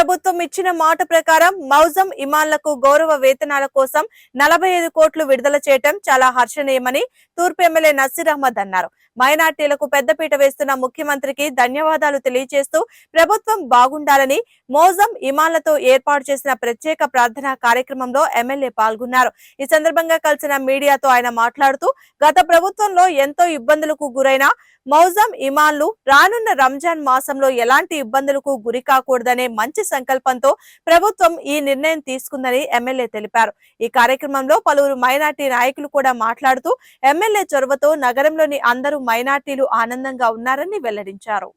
ప్రభుత్వం ఇచ్చిన మాట ప్రకారం మౌజం ఇమాంలకు గౌరవ వేతనాల కోసం 45 కోట్లు విడుదల చేయడం చాలా హర్షణీయమని తూర్పు ఎమ్మెల్యే నసీర్ అహ్మద్ అన్నారు. మైనార్టీలకు పెద్దపీట వేస్తున్న ముఖ్యమంత్రికి ధన్యవాదాలు తెలియజేస్తూ ప్రభుత్వం బాగుండాలని మౌజం ఇమాంలతో ఏర్పాటు చేసిన ప్రత్యేక ప్రార్థనా కార్యక్రమంలో ఎమ్మెల్యే పాల్గొన్నారు. ఈ సందర్భంగా కలిసిన మీడియాతో ఆయన మాట్లాడుతూ గత ప్రభుత్వంలో ఎంతో ఇబ్బందులకు గురైన మౌజం ఇమాంలు రానున్న రంజాన్ మాసంలో ఎలాంటి ఇబ్బందులకు గురి కాకూడదనే మంచి సంకల్పంతో ప్రభుత్వం ఈ నిర్ణయం తీసుకుందని ఎమ్మెల్యే తెలిపారు. ఈ కార్యక్రమంలో పలువురు మైనార్టీ నాయకులు కూడా మాట్లాడుతూ ఎమ్మెల్యే చొరవతో నగరంలోని అందరూ మైనార్టీలు ఆనందంగా ఉన్నారని వెల్లడించారు.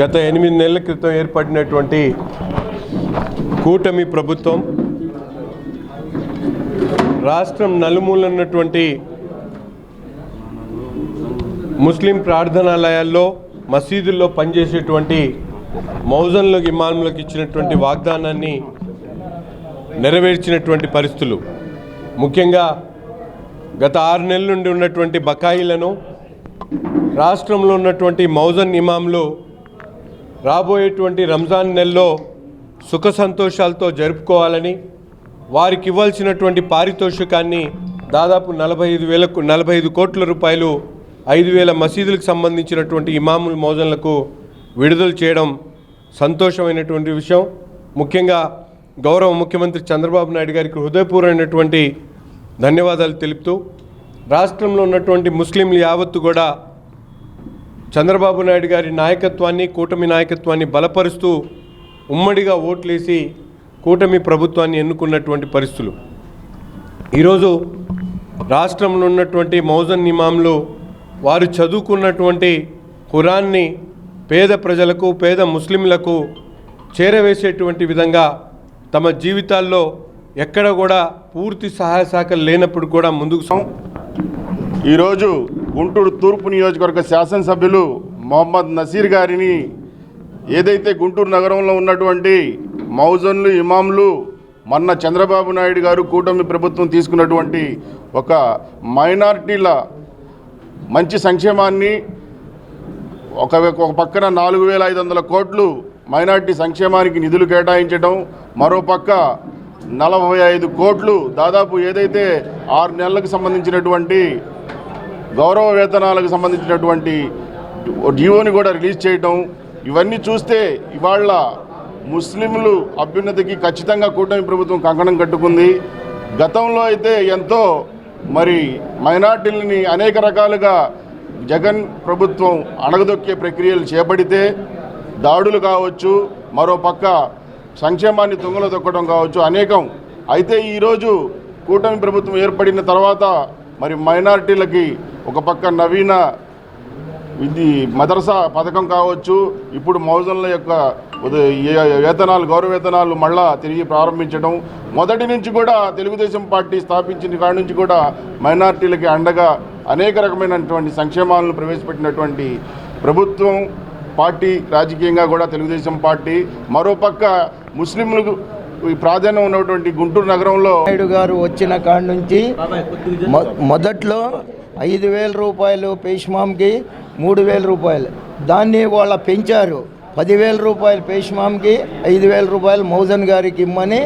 గత 8 నెలల క్రితం ఏర్పడినటువంటి కూటమి ప్రభుత్వం రాష్ట్రం నలుమూలన్నటువంటి ముస్లిం ప్రార్థనాలయాల్లో మసీదుల్లో పనిచేసేటువంటి మౌజన్లకు ఇమాములకు ఇచ్చినటువంటి వాగ్దానాన్ని నెరవేర్చినటువంటి పరిస్థితులు, ముఖ్యంగా గత 6 నెలల నుండి ఉన్నటువంటి బకాయిలను రాష్ట్రంలో ఉన్నటువంటి మౌజన్ ఇమాంలు రాబోయేటువంటి రంజాన్ నెలలో సుఖ సంతోషాలతో జరుపుకోవాలని వారికి ఇవ్వాల్సినటువంటి పారితోషికాన్ని దాదాపు 45 కోట్ల రూపాయలు 5,000 మసీదులకు సంబంధించినటువంటి ఇమాముల్ మౌజన్లకు విడుదల చేయడం సంతోషమైనటువంటి విషయం. ముఖ్యంగా గౌరవ ముఖ్యమంత్రి చంద్రబాబు నాయుడు గారికి హృదయపూర్వమైనటువంటి ధన్యవాదాలు తెలుపుతూ రాష్ట్రంలో ఉన్నటువంటి ముస్లింలు యావత్తు కూడా చంద్రబాబు నాయుడు గారి నాయకత్వాన్ని, కూటమి నాయకత్వాన్ని బలపరుస్తూ ఉమ్మడిగా ఓట్లేసి కూటమి ప్రభుత్వాన్ని ఎన్నుకున్నటువంటి పరిస్థితులు. ఈరోజు రాష్ట్రంలో ఉన్నటువంటి మౌజన్ ఇమాంలు వారు చదువుకున్నటువంటి ఖురాన్ని పేద ప్రజలకు, పేద ముస్లింలకు చేరవేసేటువంటి విధంగా తమ జీవితాల్లో ఎక్కడ కూడా పూర్తి సహాయ సహకారాలు లేనప్పుడు కూడా ముందుకు ఈరోజు గుంటూరు తూర్పు నియోజకవర్గ శాసనసభ్యులు మొహమ్మద్ నసీర్ గారిని ఏదైతే గుంటూరు నగరంలో ఉన్నటువంటి మౌజన్లు ఇమాంలు మొన్న చంద్రబాబు నాయుడు గారు కూటమి ప్రభుత్వం తీసుకున్నటువంటి ఒక మైనారిటీల మంచి సంక్షేమాన్ని ఒక పక్కన 4,500 కోట్లు మైనారిటీ సంక్షేమానికి నిధులు కేటాయించడం, మరోపక్క 45 కోట్లు దాదాపు ఏదైతే 6 నెలలకు సంబంధించినటువంటి గౌరవ వేతనాలకు సంబంధించినటువంటి జీవోని కూడా రిలీజ్ చేయడం, ఇవన్నీ చూస్తే ఇవాళ ముస్లింలు అభ్యున్నతికి ఖచ్చితంగా కూటమి ప్రభుత్వం కంకణం కట్టుకుంది. గతంలో అయితే ఎంతో మైనార్టీలని అనేక రకాలుగా జగన్ ప్రభుత్వం అణగదొక్కే ప్రక్రియలు చేపడితే దాడులు కావచ్చు, మరోపక్క సంక్షేమాన్ని తుంగలో తొక్కడం కావచ్చు అనేకం. అయితే ఈరోజు కూటమి ప్రభుత్వం ఏర్పడిన తర్వాత మైనార్టీలకి ఒక పక్క నవీన మదర్సా పథకం కావచ్చు, ఇప్పుడు మౌజన్ల యొక్క వేతనాలు, గౌరవ వేతనాలు మళ్ళా తిరిగి ప్రారంభించడం, మొదటి నుంచి కూడా తెలుగుదేశం పార్టీ స్థాపించిన కాడి నుంచి కూడా మైనార్టీలకి అండగా అనేక రకమైనటువంటి సంక్షేమాలను ప్రవేశపెట్టినటువంటి ప్రభుత్వం పార్టీ, రాజకీయంగా కూడా తెలుగుదేశం పార్టీ. మరోపక్క ముస్లింలకు ప్రాధాన్యం ఉన్నటువంటి గుంటూరు నగరంలో నాయుడు గారు వచ్చిన కాడి నుంచి మొదట్లో 5,000 రూపాయలు పేష్మాంకి 3,000 రూపాయలు, దాన్ని వాళ్ళ పెంచారు. 10,000 రూపాయలు పేష్మాంకి 5,000 రూపాయలు మౌజన్ గారికి ఇమ్మని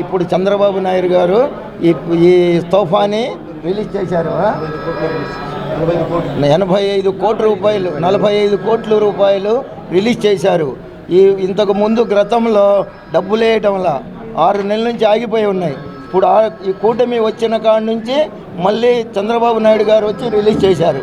ఇప్పుడు చంద్రబాబు నాయుడు గారు ఈ తోఫాని రిలీజ్ చేశారు. 85 కోట్ల రూపాయలు, 45 కోట్ల రూపాయలు రిలీజ్ చేశారు. ఇంతకు ముందు గతంలో డబ్బులు వేయటంలో 6 నెలల నుంచి ఆగిపోయి ఉన్నాయి. ఇప్పుడు ఈ కూటమి వచ్చిన కాడి నుంచి మళ్ళీ చంద్రబాబు నాయుడు గారు వచ్చి రిలీజ్ చేశారు.